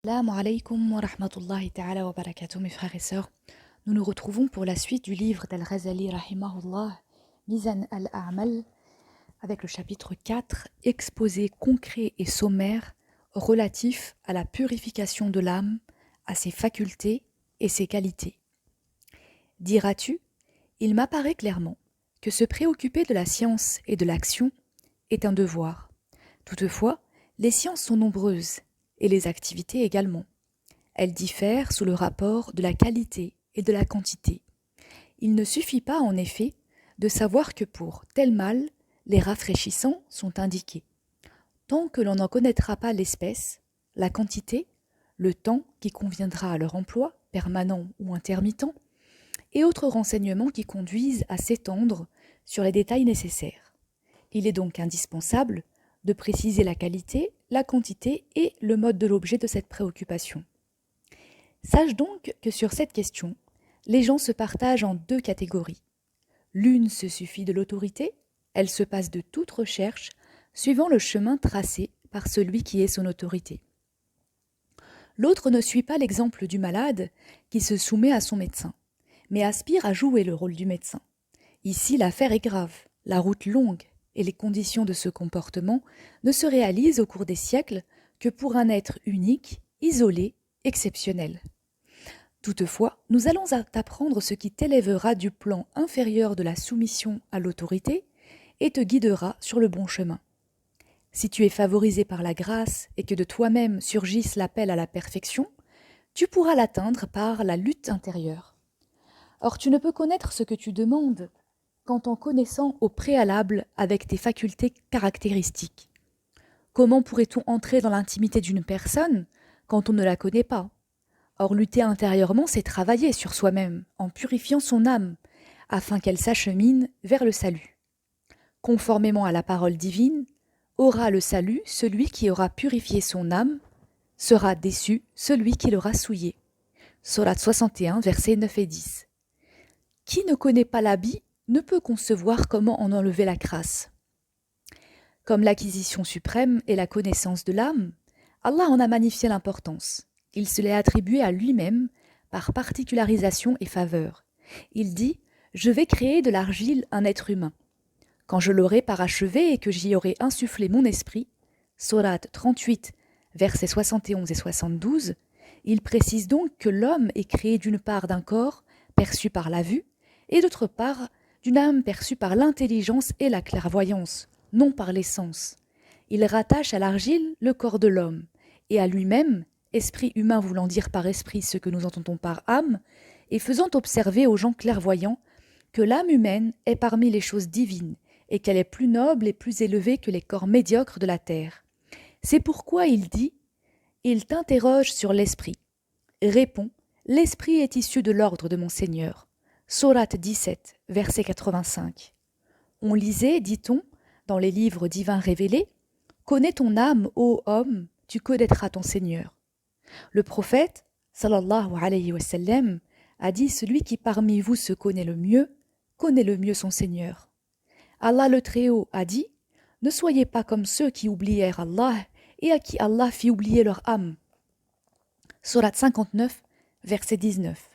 Assalamu alaikum wa rahmatullahi ta'ala wa barakatuh, mes frères et sœurs. Nous nous retrouvons pour la suite du livre d'Al-Ghazali rahimahullah, Mizan al-A'mal, avec le chapitre 4, exposé concret et sommaire relatif à la purification de l'âme, à ses facultés et ses qualités. Diras-tu, il m'apparaît clairement que se préoccuper de la science et de l'action est un devoir. Toutefois, les sciences sont nombreuses et les activités également. Elles diffèrent sous le rapport de la qualité et de la quantité. Il ne suffit pas en effet de savoir que pour tel mal, les rafraîchissants sont indiqués. Tant que l'on n'en connaîtra pas l'espèce, la quantité, le temps qui conviendra à leur emploi, permanent ou intermittent, et autres renseignements qui conduisent à s'étendre sur les détails nécessaires. Il est donc indispensable de préciser la qualité, la quantité et le mode de l'objet de cette préoccupation. Sache donc que sur cette question, les gens se partagent en deux catégories. L'une se suffit de l'autorité, elle se passe de toute recherche, suivant le chemin tracé par celui qui est son autorité. L'autre ne suit pas l'exemple du malade qui se soumet à son médecin, mais aspire à jouer le rôle du médecin. Ici, l'affaire est grave, la route longue, et les conditions de ce comportement ne se réalisent au cours des siècles que pour un être unique, isolé, exceptionnel. Toutefois, nous allons t'apprendre ce qui t'élèvera du plan inférieur de la soumission à l'autorité et te guidera sur le bon chemin. Si tu es favorisé par la grâce et que de toi-même surgisse l'appel à la perfection, tu pourras l'atteindre par la lutte intérieure. Or, tu ne peux connaître ce que tu demandes qu'en t'en connaissant au préalable avec tes facultés caractéristiques. Comment pourrait-on entrer dans l'intimité d'une personne quand on ne la connaît pas ? Or, lutter intérieurement, c'est travailler sur soi-même, en purifiant son âme, afin qu'elle s'achemine vers le salut. Conformément à la parole divine, aura le salut celui qui aura purifié son âme, sera déçu celui qui l'aura souillé. Sourate 61, versets 9 et 10. Qui ne connaît pas l'habit ne peut concevoir comment en enlever la crasse. Comme l'acquisition suprême est la connaissance de l'âme, Allah en a magnifié l'importance. Il se l'est attribué à lui-même par particularisation et faveur. Il dit « Je vais créer de l'argile un être humain. Quand je l'aurai parachevé et que j'y aurai insufflé mon esprit » Sourate 38, versets 71 et 72, il précise donc que l'homme est créé d'une part d'un corps perçu par la vue et d'autre part d'une âme perçue par l'intelligence et la clairvoyance, non par les sens. Il rattache à l'argile le corps de l'homme, et à lui-même, esprit humain voulant dire par esprit ce que nous entendons par âme, et faisant observer aux gens clairvoyants que l'âme humaine est parmi les choses divines, et qu'elle est plus noble et plus élevée que les corps médiocres de la terre. C'est pourquoi il dit « Il t'interroge sur l'esprit. Réponds, l'esprit est issu de l'ordre de mon Seigneur. » Sourate 17, verset 85. On lisait, dit-on, dans les livres divins révélés, « Connais ton âme, ô homme, tu connaîtras ton Seigneur. » Le prophète, sallallahu alayhi wa sallam, a dit « Celui qui parmi vous se connaît le mieux son Seigneur. » Allah le Très-Haut a dit « Ne soyez pas comme ceux qui oublièrent Allah et à qui Allah fit oublier leur âme. » Sourate 59, verset 19.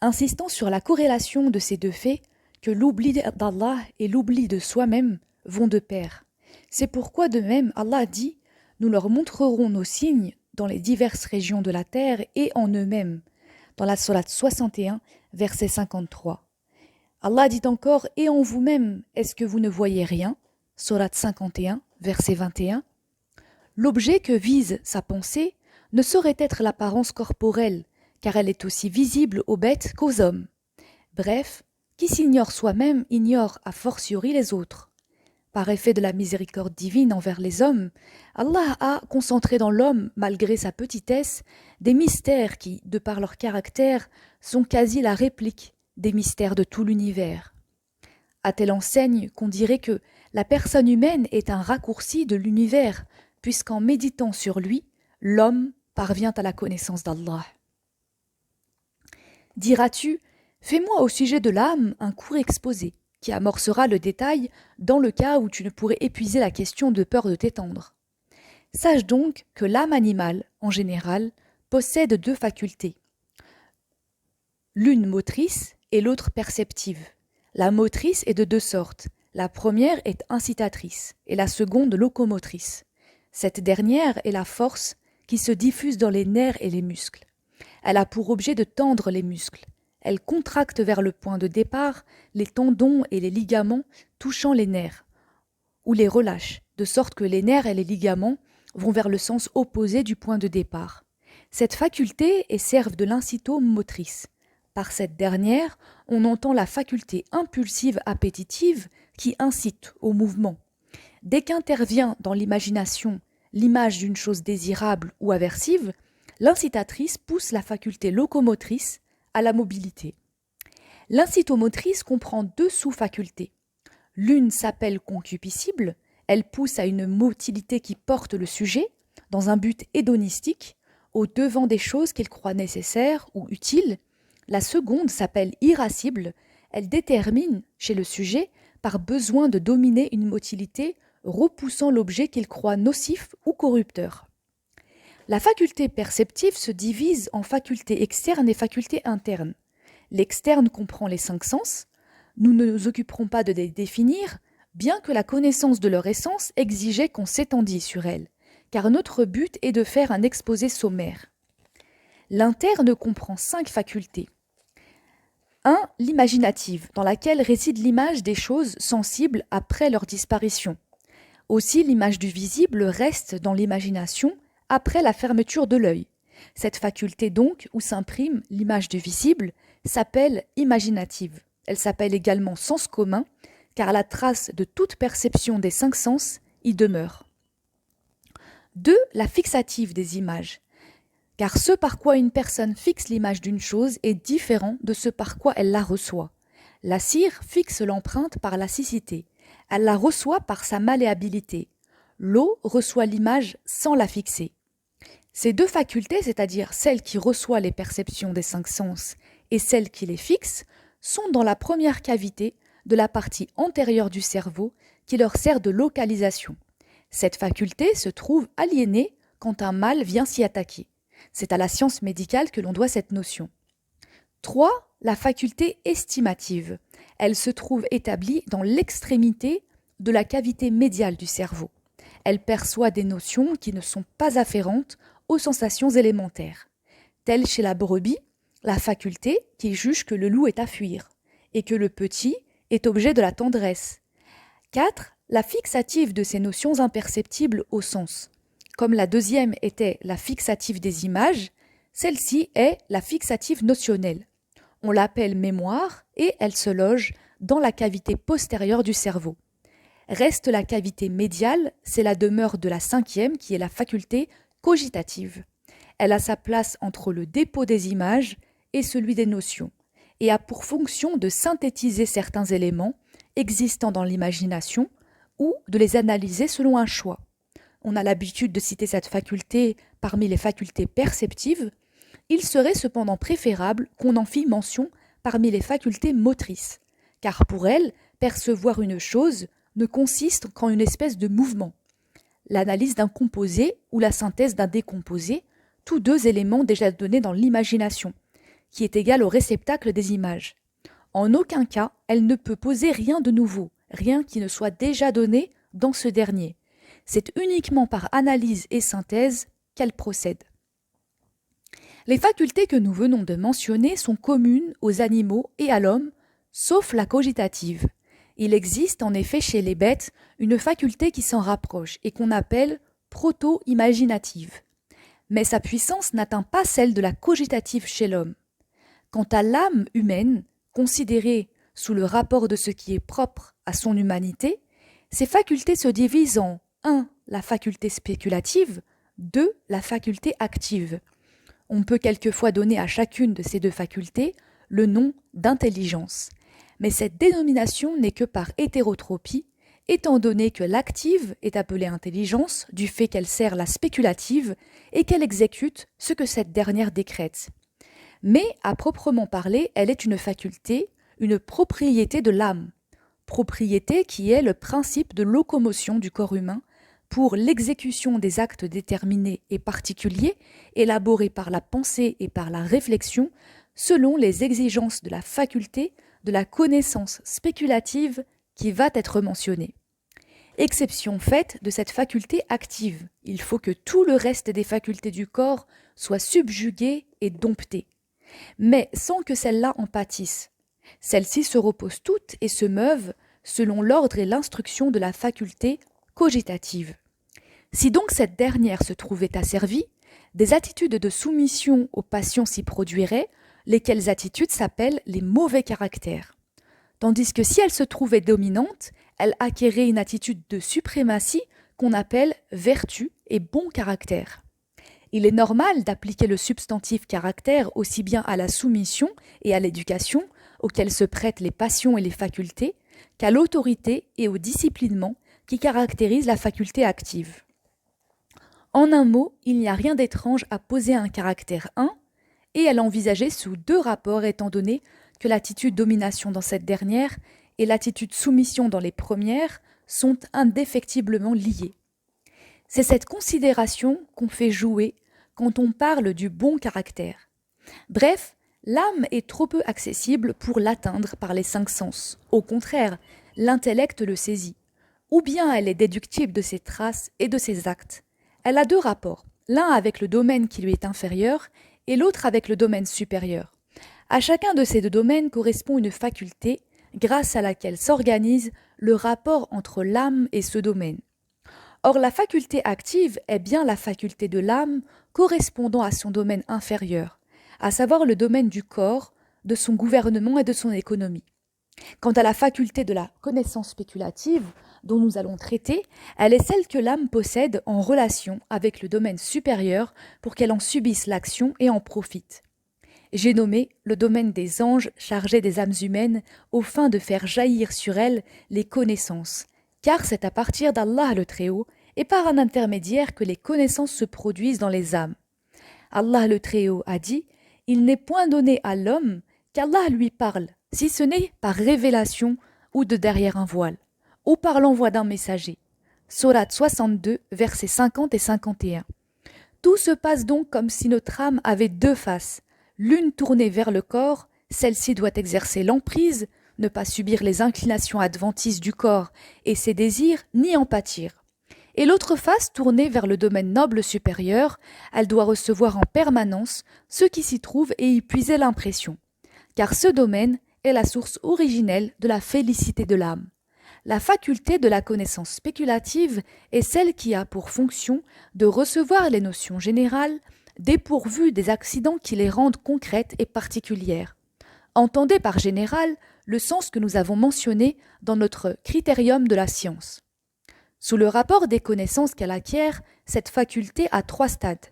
Insistant sur la corrélation de ces deux faits, que l'oubli d'Allah et l'oubli de soi-même vont de pair. C'est pourquoi de même Allah dit « Nous leur montrerons nos signes dans les diverses régions de la terre et en eux-mêmes » dans la Sourate 61, verset 53. Allah dit encore « Et en vous-même, est-ce que vous ne voyez rien » Sourate 51, verset 21. L'objet que vise sa pensée ne saurait être l'apparence corporelle, car elle est aussi visible aux bêtes qu'aux hommes. Bref, qui s'ignore soi-même ignore a fortiori les autres. Par effet de la miséricorde divine envers les hommes, Allah a concentré dans l'homme, malgré sa petitesse, des mystères qui, de par leur caractère, sont quasi la réplique des mystères de tout l'univers. À telle enseigne qu'on dirait que la personne humaine est un raccourci de l'univers, puisqu'en méditant sur lui, l'homme parvient à la connaissance d'Allah. Diras-tu, fais-moi au sujet de l'âme un court exposé, qui amorcera le détail dans le cas où tu ne pourrais épuiser la question de peur de t'étendre. Sache donc que l'âme animale, en général, possède deux facultés, l'une motrice et l'autre perceptive. La motrice est de deux sortes. La première est incitatrice et la seconde locomotrice. Cette dernière est la force qui se diffuse dans les nerfs et les muscles. Elle a pour objet de tendre les muscles. Elle contracte vers le point de départ les tendons et les ligaments touchant les nerfs, ou les relâche, de sorte que les nerfs et les ligaments vont vers le sens opposé du point de départ. Cette faculté est serve de l'incitomotrice. Par cette dernière, on entend la faculté impulsive appétitive qui incite au mouvement. Dès qu'intervient dans l'imagination l'image d'une chose désirable ou aversive, l'incitatrice pousse la faculté locomotrice à la mobilité. L'incitomotrice comprend deux sous-facultés. L'une s'appelle concupiscible, elle pousse à une motilité qui porte le sujet, dans un but hédonistique, au devant des choses qu'il croit nécessaires ou utiles. La seconde s'appelle irascible, elle détermine chez le sujet, par besoin de dominer une motilité repoussant l'objet qu'il croit nocif ou corrupteur. La faculté perceptive se divise en facultés externes et facultés internes. L'externe comprend les cinq sens. Nous ne nous occuperons pas de les définir, bien que la connaissance de leur essence exigeait qu'on s'étendît sur elles, car notre but est de faire un exposé sommaire. L'interne comprend 5 facultés. 1. L'imaginative, dans laquelle réside l'image des choses sensibles après leur disparition. Aussi, l'image du visible reste dans l'imagination après la fermeture de l'œil. Cette faculté donc, où s'imprime l'image du visible, s'appelle imaginative. Elle s'appelle également sens commun, car la trace de toute perception des 5 sens y demeure. 2. La fixative des images. Car ce par quoi une personne fixe l'image d'une chose est différent de ce par quoi elle la reçoit. La cire fixe l'empreinte par la siccité. Elle la reçoit par sa malléabilité. L'eau reçoit l'image sans la fixer. Ces deux facultés, c'est-à-dire celle qui reçoit les perceptions des 5 sens et celle qui les fixe, sont dans la première cavité de la partie antérieure du cerveau qui leur sert de localisation. Cette faculté se trouve aliénée quand un mal vient s'y attaquer. C'est à la science médicale que l'on doit cette notion. 3. La faculté estimative. Elle se trouve établie dans l'extrémité de la cavité médiale du cerveau. Elle perçoit des notions qui ne sont pas afférentes aux sensations élémentaires, telle chez la brebis, la faculté qui juge que le loup est à fuir et que le petit est objet de la tendresse. 4. La fixative de ces notions imperceptibles au sens. Comme la deuxième était la fixative des images, celle-ci est la fixative notionnelle. On l'appelle mémoire et elle se loge dans la cavité postérieure du cerveau. Reste la cavité médiale, c'est la demeure de la 5e qui est la faculté cogitative. Elle a sa place entre le dépôt des images et celui des notions, et a pour fonction de synthétiser certains éléments existant dans l'imagination ou de les analyser selon un choix. On a l'habitude de citer cette faculté parmi les facultés perceptives. Il serait cependant préférable qu'on en fît mention parmi les facultés motrices, car pour elle, percevoir une chose ne consiste qu'en une espèce de mouvement. L'analyse d'un composé ou la synthèse d'un décomposé, tous deux éléments déjà donnés dans l'imagination, qui est égale au réceptacle des images. En aucun cas, elle ne peut poser rien de nouveau, rien qui ne soit déjà donné dans ce dernier. C'est uniquement par analyse et synthèse qu'elle procède. Les facultés que nous venons de mentionner sont communes aux animaux et à l'homme, sauf la cogitative. Il existe en effet chez les bêtes une faculté qui s'en rapproche et qu'on appelle proto-imaginative. Mais sa puissance n'atteint pas celle de la cogitative chez l'homme. Quant à l'âme humaine, considérée sous le rapport de ce qui est propre à son humanité, ses facultés se divisent en 1. La faculté spéculative, 2. La faculté active. On peut quelquefois donner à chacune de ces deux facultés le nom d'intelligence. Mais cette dénomination n'est que par hétérotropie, étant donné que l'active est appelée intelligence du fait qu'elle sert la spéculative et qu'elle exécute ce que cette dernière décrète. Mais, à proprement parler, elle est une faculté, une propriété de l'âme, propriété qui est le principe de locomotion du corps humain pour l'exécution des actes déterminés et particuliers, élaborés par la pensée et par la réflexion, selon les exigences de la faculté de la connaissance spéculative qui va être mentionnée. Exception faite de cette faculté active, il faut que tout le reste des facultés du corps soit subjugué et dompté, mais sans que celles-là en pâtissent. Celles-ci se reposent toutes et se meuvent selon l'ordre et l'instruction de la faculté cogitative. Si donc cette dernière se trouvait asservie, des attitudes de soumission aux passions s'y produiraient, lesquelles attitudes s'appellent les mauvais caractères. Tandis que si elle se trouvait dominante, elle acquérait une attitude de suprématie qu'on appelle vertu et bon caractère. Il est normal d'appliquer le substantif caractère aussi bien à la soumission et à l'éducation, auxquelles se prêtent les passions et les facultés, qu'à l'autorité et au disciplinement qui caractérisent la faculté active. En un mot, il n'y a rien d'étrange à poser un caractère 1 et à l'envisager sous deux rapports étant donné que l'attitude domination dans cette dernière et l'attitude soumission dans les premières sont indéfectiblement liées. C'est cette considération qu'on fait jouer quand on parle du bon caractère. Bref, l'âme est trop peu accessible pour l'atteindre par les 5 sens. Au contraire, l'intellect le saisit. Ou bien elle est déductible de ses traces et de ses actes. Elle a deux rapports, l'un avec le domaine qui lui est inférieur et l'autre avec le domaine supérieur. À chacun de ces deux domaines correspond une faculté grâce à laquelle s'organise le rapport entre l'âme et ce domaine. Or, la faculté active est bien la faculté de l'âme correspondant à son domaine inférieur, à savoir le domaine du corps, de son gouvernement et de son économie. Quant à la faculté de la connaissance spéculative, dont nous allons traiter, elle est celle que l'âme possède en relation avec le domaine supérieur pour qu'elle en subisse l'action et en profite. J'ai nommé le domaine des anges chargés des âmes humaines aux fins de faire jaillir sur elles les connaissances, car c'est à partir d'Allah le Très-Haut et par un intermédiaire que les connaissances se produisent dans les âmes. Allah le Très-Haut a dit « Il n'est point donné à l'homme qu'Allah lui parle, si ce n'est par révélation ou de derrière un voile, ou par l'envoi d'un messager. » Sourate 62, versets 50 et 51. Tout se passe donc comme si notre âme avait deux faces. L'une tournée vers le corps, celle-ci doit exercer l'emprise, ne pas subir les inclinations adventices du corps et ses désirs, ni en pâtir. Et l'autre face tournée vers le domaine noble supérieur, elle doit recevoir en permanence ce qui s'y trouve et y puiser l'impression. Car ce domaine est la source originelle de la félicité de l'âme. La faculté de la connaissance spéculative est celle qui a pour fonction de recevoir les notions générales, dépourvues des accidents qui les rendent concrètes et particulières. Entendez par général le sens que nous avons mentionné dans notre critérium de la science. Sous le rapport des connaissances qu'elle acquiert, cette faculté a 3 stades.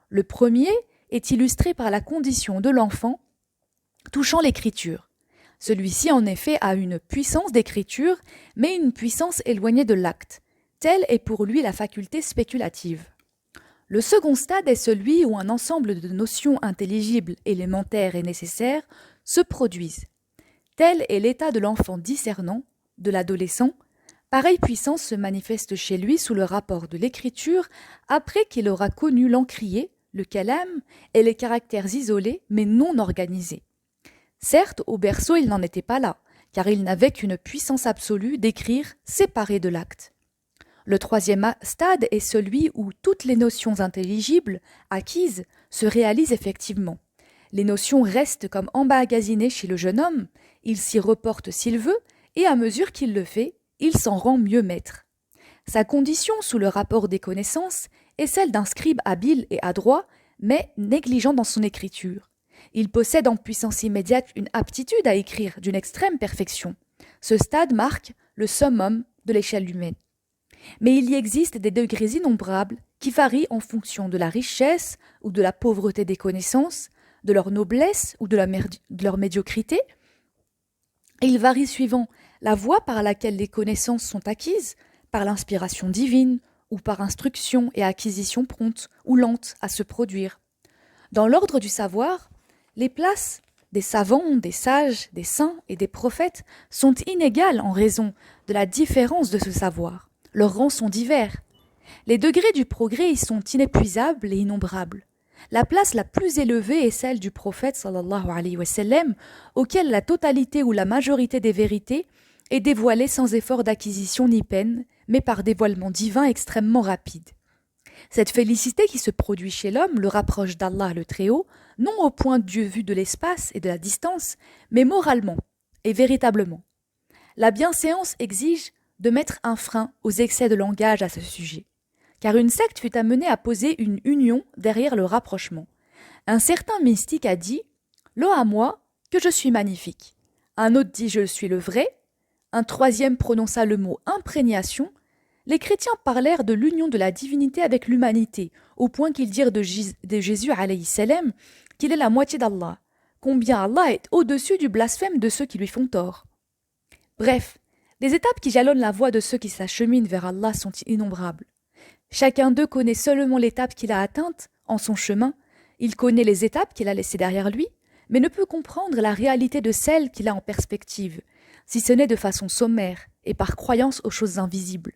Le premier est illustré par la condition de l'enfant touchant l'écriture. Celui-ci en effet a une puissance d'écriture, mais une puissance éloignée de l'acte. Telle est pour lui la faculté spéculative. Le second stade est celui où un ensemble de notions intelligibles, élémentaires et nécessaires se produisent. Tel est l'état de l'enfant discernant, de l'adolescent. Pareille puissance se manifeste chez lui sous le rapport de l'écriture après qu'il aura connu l'encrier, le kalam et les caractères isolés mais non organisés. Certes, au berceau, il n'en était pas là, car il n'avait qu'une puissance absolue d'écrire séparée de l'acte. Le troisième stade est celui où toutes les notions intelligibles, acquises, se réalisent effectivement. Les notions restent comme emmagasinées chez le jeune homme, il s'y reporte s'il veut, et à mesure qu'il le fait, il s'en rend mieux maître. Sa condition sous le rapport des connaissances est celle d'un scribe habile et adroit, mais négligent dans son écriture. Il possède en puissance immédiate une aptitude à écrire d'une extrême perfection. Ce stade marque le summum de l'échelle humaine. Mais il y existe des degrés innombrables qui varient en fonction de la richesse ou de la pauvreté des connaissances, de leur noblesse ou de leur médiocrité. Ils varient suivant la voie par laquelle les connaissances sont acquises, par l'inspiration divine ou par instruction et acquisition prompte ou lente à se produire. Dans l'ordre du savoir, les places des savants, des sages, des saints et des prophètes sont inégales en raison de la différence de ce savoir. Leurs rangs sont divers. Les degrés du progrès y sont inépuisables et innombrables. La place la plus élevée est celle du prophète sallallahu alayhi wa sallam, auquel la totalité ou la majorité des vérités est dévoilée sans effort d'acquisition ni peine, mais par dévoilement divin extrêmement rapide. Cette félicité qui se produit chez l'homme le rapproche d'Allah le Très-Haut, non au point de vue de l'espace et de la distance, mais moralement et véritablement. La bienséance exige de mettre un frein aux excès de langage à ce sujet, car une secte fut amenée à poser une union derrière le rapprochement. Un certain mystique a dit « L'eau à moi, que je suis magnifique ». Un autre dit « Je suis le vrai ». Un troisième prononça le mot « imprégnation ». Les chrétiens parlèrent de l'union de la divinité avec l'humanité, au point qu'ils dirent de Jésus alayhi salam qu'il est la moitié d'Allah. Combien Allah est au-dessus du blasphème de ceux qui lui font tort. Bref, les étapes qui jalonnent la voie de ceux qui s'acheminent vers Allah sont innombrables. Chacun d'eux connaît seulement l'étape qu'il a atteinte en son chemin, il connaît les étapes qu'il a laissées derrière lui, mais ne peut comprendre la réalité de celles qu'il a en perspective, si ce n'est de façon sommaire et par croyance aux choses invisibles.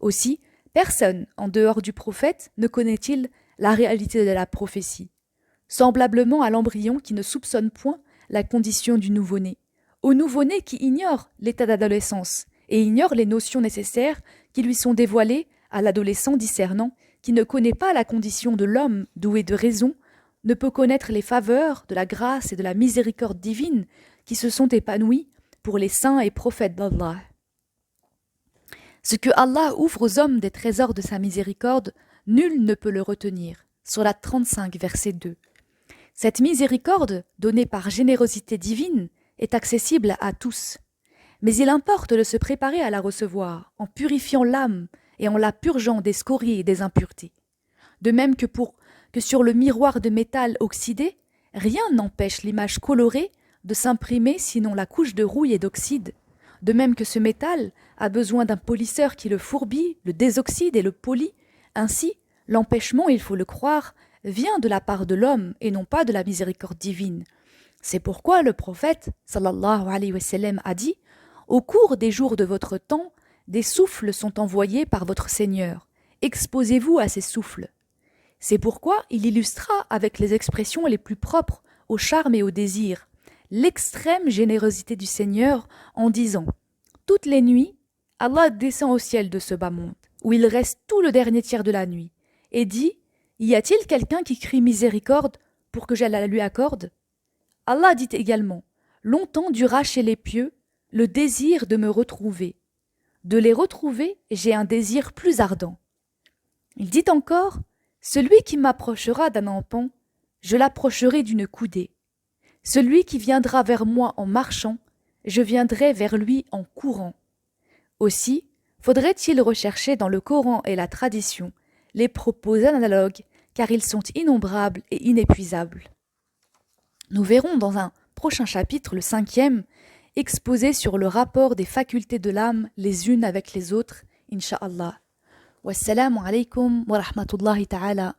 Aussi, personne, en dehors du prophète, ne connaît-il la réalité de la prophétie. Semblablement à l'embryon qui ne soupçonne point la condition du nouveau-né, au nouveau-né qui ignore l'état d'adolescence et ignore les notions nécessaires qui lui sont dévoilées à l'adolescent discernant qui ne connaît pas la condition de l'homme doué de raison, ne peut connaître les faveurs de la grâce et de la miséricorde divine qui se sont épanouies pour les saints et prophètes d'Allah. Ce que Allah ouvre aux hommes des trésors de sa miséricorde, nul ne peut le retenir. Sourate 35, verset 2. Cette miséricorde, donnée par générosité divine, est accessible à tous. Mais il importe de se préparer à la recevoir, en purifiant l'âme et en la purgeant des scories et des impuretés. De même que sur le miroir de métal oxydé, rien n'empêche l'image colorée de s'imprimer sinon la couche de rouille et d'oxyde. De même que ce métal a besoin d'un polisseur qui le fourbit, le désoxyde et le polit. Ainsi, l'empêchement, il faut le croire, vient de la part de l'homme et non pas de la miséricorde divine. C'est pourquoi le prophète, sallallahu alayhi wa sallam, a dit « Au cours des jours de votre temps, des souffles sont envoyés par votre Seigneur. Exposez-vous à ces souffles. » C'est pourquoi il illustra avec les expressions les plus propres au charme et au désir l'extrême générosité du Seigneur en disant « Toutes les nuits, Allah descend au ciel de ce bas monde, où il reste tout le dernier tiers de la nuit, et dit « Y a-t-il quelqu'un qui crie miséricorde pour que je la lui accorde ?» Allah dit également « Longtemps dura chez les pieux le désir de me retrouver. De les retrouver, j'ai un désir plus ardent. » Il dit encore « Celui qui m'approchera d'un empan, je l'approcherai d'une coudée. Celui qui viendra vers moi en marchant, je viendrai vers lui en courant. » Aussi, faudrait-il rechercher dans le Coran et la tradition les propos analogues, car ils sont innombrables et inépuisables. Nous verrons dans un prochain chapitre, le 5e, exposé sur le rapport des facultés de l'âme les unes avec les autres, incha'Allah. Wassalamu alaikum wa rahmatullahi ta'ala